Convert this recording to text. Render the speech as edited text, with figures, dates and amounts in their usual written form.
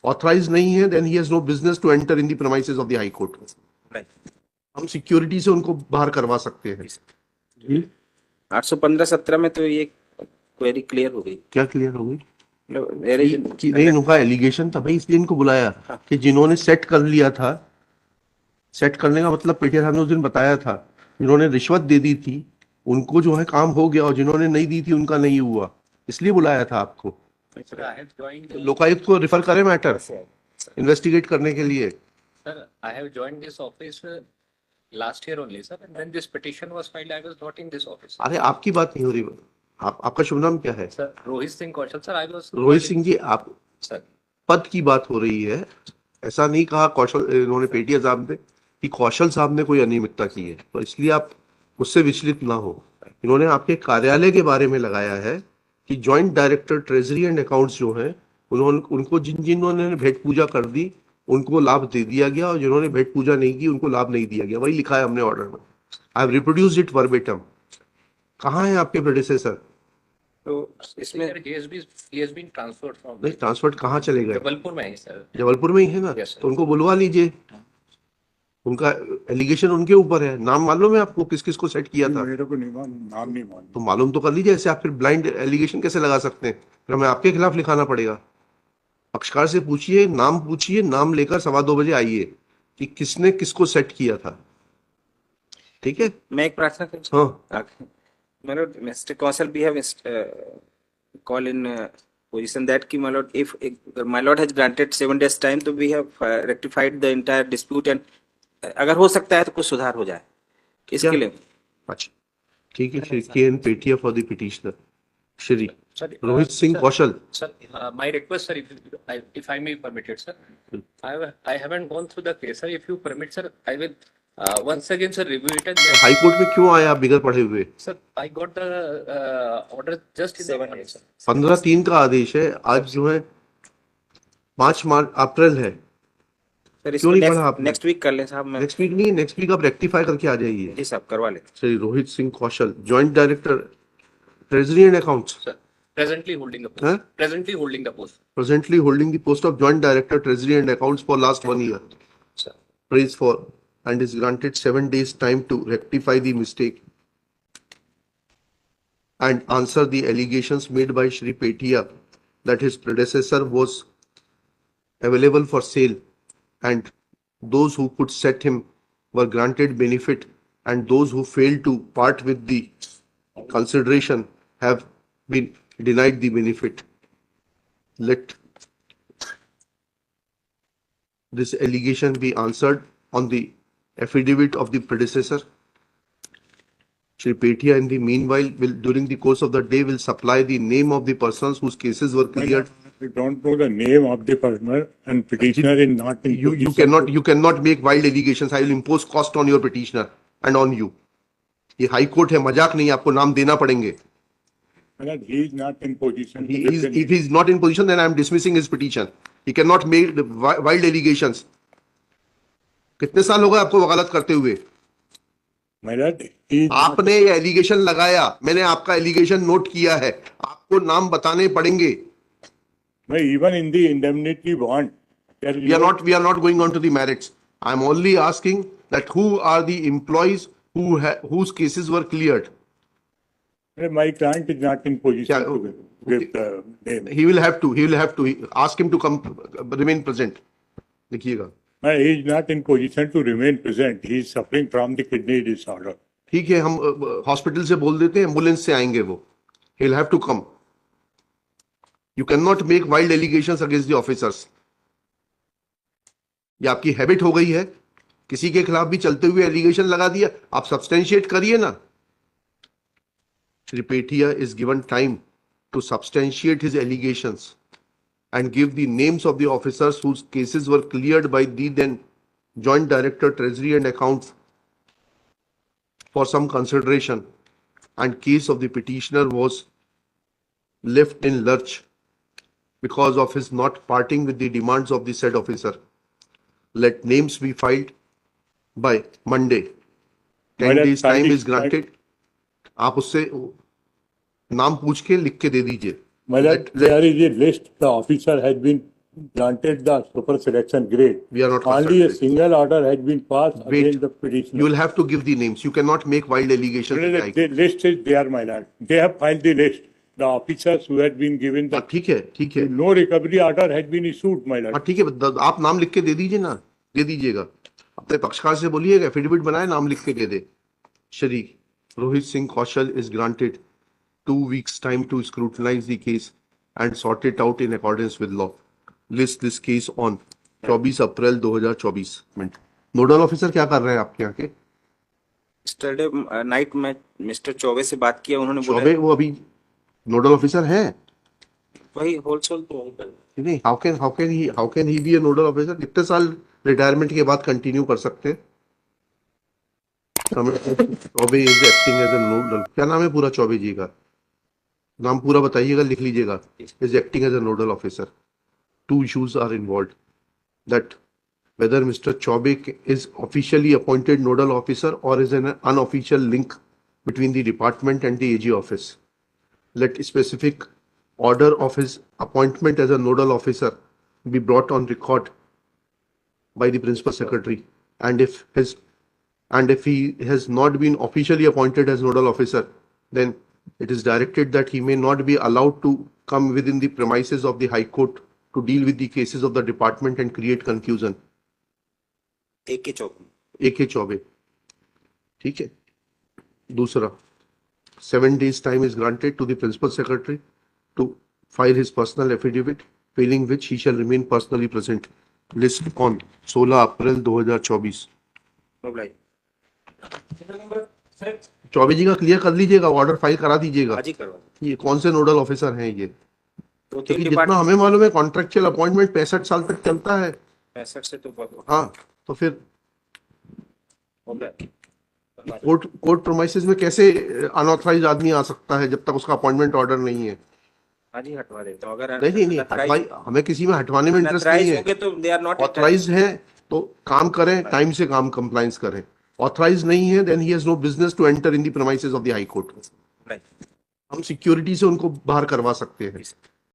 Authorise नहीं है, then he has no business to enter in the premises of the high court. हम security से उनको बाहर करवा सकते हैं। 815-17 में तो ये क्वेरी क्लियर हो गई। क्या क्लियर हो गई? कि नहीं, उनका एलिगेशन था भाई, इसलिए इनको बुलाया कि जिन्होंने सेट कर लिया था, सेट करने का मतलब पीटीआई साहब ने उस दिन बताया था, जिन्होंने रिश्वत दे दी थी उनको जो है काम हो गया, और जिन्होंने नहीं दी थी उनका नहीं हुआ, इसलिए बुलाया था आपको। लोकायुक्त को रिफर करें मैटर इन्वेस्टिगेट करने के लिए। Sir, I have joined this office last year only, sir, and when this petition was filed, I was not in this office. अरे आपकी बात नहीं हो रही, आपका शुभ नाम क्या है? Sir, Rohit Singh Kaushal, sir, I was. Rohit Singh ji, आप Sir, पद की बात हो रही है, ऐसा नहीं कहा कौशल, इन्होंने पेटिया साहब ने कि कौशल साहब ने कोई अनियमितता की है, तो इसलिए आप उससे विचलित ना हो। इन्होंने आपके कार्यालय के बारे में लगाया है कि joint director treasury and accounts जो है, उन्होंने उनको जिन्होंने भेंट पूजा कर दी उनको लाभ दे दिया गया, और जिन्होंने भेंट पूजा नहीं की उनको लाभ नहीं दिया गया। वही लिखा है हमने ऑर्डर में। I have reproduced it verbatim. कहाँ है आपके प्रेडिसेसर? तो इसमें he has been transferred from. नहीं, ट्रांसफर कहाँ चले गए? जबलपुर में है सर। जबलपुर में ही है ना? Yes, sir. तो उनको बुलवा लीजिए, उनका एलिगेशन उनके ऊपर है। नाम मालूम है आपको किस किस को सेट किया था? मेरे को नहीं मालूम, नाम नहीं मालूम। तो मालूम तो कर लीजिए, ऐसे आप फिर ब्लाइंड एलिगेशन कैसे लगा सकते हैं? फिर हमें आपके खिलाफ लिखाना पड़ेगा। पक्षकार से पूछिए, नाम पूछिए, नाम लेकर 2:15 बजे आइए कि किसने किसको सेट किया था। ठीक है, मैं एक प्रार्थना करूं। हाँ, Mr. Kaushal, we have call in position that ki my lord, if my lord has granted 7 days time, तो we have rectified the entire dispute and अगर हो सकता है तो कुछ सुधार हो जाए इसके लिए। अच्छा ठीक है। Shri K N Pethia for the petitioner, Shri Sir, Rohit Singh sir, Kaushal. Sir, my request, sir, if I may permit it, sir. I haven't gone through the case, sir. If you permit, sir, I will once again, sir, review it and. High court में क्यों आया आप बिगड़ पढ़े हुए? Sir, I got the order just in the morning, sir. 15/3 का आदेश है, आज जो है 5 अप्रैल है। सर क्यों नहीं इसको पढ़ा आपने? नेक्स्ट वीक कर लें साहब। मैं नेक्स्ट वीक नहीं, नेक्स्ट वीक आप रेक्टिफाई करके आ जाइए। जी साहब करवा लेते। Shri Rohit Singh Kaushal, joint director treasury and accounts, Sir, presently holding the post. Huh? Presently holding the post. presently holding the post of joint director treasury and accounts for last 1 year. Sir. Praise for, and is granted 7 days time to rectify the mistake and answer the allegations made by Shri Petia that his predecessor was available for sale and those who could set him were granted benefit and those who failed to part with the consideration have been denied the benefit. Let this allegation be answered on the affidavit of the predecessor. Shri Petia in the meanwhile will during the course of the day will supply the name of the persons whose cases were cleared. We don't know the name of the person and petitioner is not in You cannot make wild allegations. I will impose cost on your petitioner and on you. ये high court है, मजाक नहीं, आपको नाम देना पड़ेंगे। He is not in position. If he is not in position, then I am dismissing his petition. He cannot make the wild allegations. कितने साल हो गए आपको वकालत करते हुए? आपने ये एलिगेशन लगाया, मैंने आपका एलिगेशन नोट किया है, आपको नाम बताने पड़ेंगे। Even in the indemnity bond, We are not going on to the merits. I am only asking that who are the employees whose cases were cleared. My client is not in position to give the name. He will have to ask him to come, remain present. लिखिएगा। He is not in position to remain present. He is suffering from the kidney disorder. ठीक है, हम hospital से बोल देते हैं, ambulance से आएंगे वो। He'll have to come. You cannot make wild allegations against the officers. ये आपकी हैबिट हो गई है, किसी के खिलाफ भी चलते हुए एलिगेशन लगा दिया, आप सब्सटेंशिएट करिए ना। Shri Petia is given time to substantiate his allegations and give the names of the officers whose cases were cleared by the then Joint Director Treasury and Accounts for some consideration, and case of the petitioner was left in lurch because of his not parting with the demands of the said officer. Let names be filed by Monday. 10 days time is granted. आप उससे नाम पूछ के लिख के दे दीजिए। There is a list. The officer has been granted the super selection grade. We are not Only a consulted. single order has been passed Wait. against the You petitioner. will have to give the names. You cannot make wild allegations. in the High The Court. list is there, my lord. They have filed the list. The officers who had been given हाँ, the, ठीक है, ठीक है. no recovery order has been issued, my lord. हाँ, ठीक है. आप नाम लिख के दे दीजिए ना. दे दीजिएगा. अपने पक्षकार से बोलिएगा, एफिडेविट बनाए, नाम लिख के दे दे. Shri Rohit Singh Kaushal is granted 2 weeks time to scrutinize the case and sort it out in accordance with law. List this case on 24 April 2024 minute. Nodal officer क्या कर रहे हैं आपके यहाँ के? Yesterday night में मिस्टर चौबे से बात किया, उन्होंने बोला चौबे वो अभी नोडल ऑफिसर हैं? वही होलसेल तो वही कर। नहीं, how can he be a nodal officer? कितने साल रिटायरमेंट के बाद कंटिन्यू कर सकते हैं? Choubey is acting as a nodal. क्या नाम है पूरा चौबे जी का? नाम पूरा बताइएगा, लिख लीजिएगा. Is acting as a nodal officer. Two issues are involved. That whether Mr. Chaube is officially appointed nodal officer or is an unofficial link between the department and the AG office. Let specific order of his appointment as a nodal officer be brought on record by the principal secretary. And if he has not been officially appointed as nodal officer, then it is directed that he may not be allowed to come within the premises of the High Court to deal with the cases of the department and create confusion. एक के Choubey. AK Chaube. ठीक है. दूसरा, 7 days time is granted to the principal secretary to file his personal affidavit, failing which he shall remain personally present. List on 16 April 2024. Mobile Choubey ji का clear कर लीजिएगा, order file करा दीजिएगा. आज ही करवा। ये कौन से नोडल ऑफिसर हैं ये? दो क्योंकि तीन जितना हमें मालूम है कॉन्ट्रेक्चुअल अपॉइंटमेंट 65 साल तक चलता है. 65 से तो बहुत हाँ, तो फिर हो गया। कोर्ट प्रोमाइसेस में कैसे अनऑथराइज आदमी आ सकता है जब तक उसका अपॉइंटमेंट ऑर्डर नहीं है? आज ही हटवा देता हूँ। अगर नहीं, हमें किसी में हटवाने में इंटरेस्ट नहीं है. तो दे आर नॉट ऑथराइज है तो काम करें, टाइम से काम कंप्लायंस करें. ऑथराइज नहीं है, then he has no business to enter in the premises of the high court. हम सिक्योरिटी से उनको बाहर करवा सकते हैं.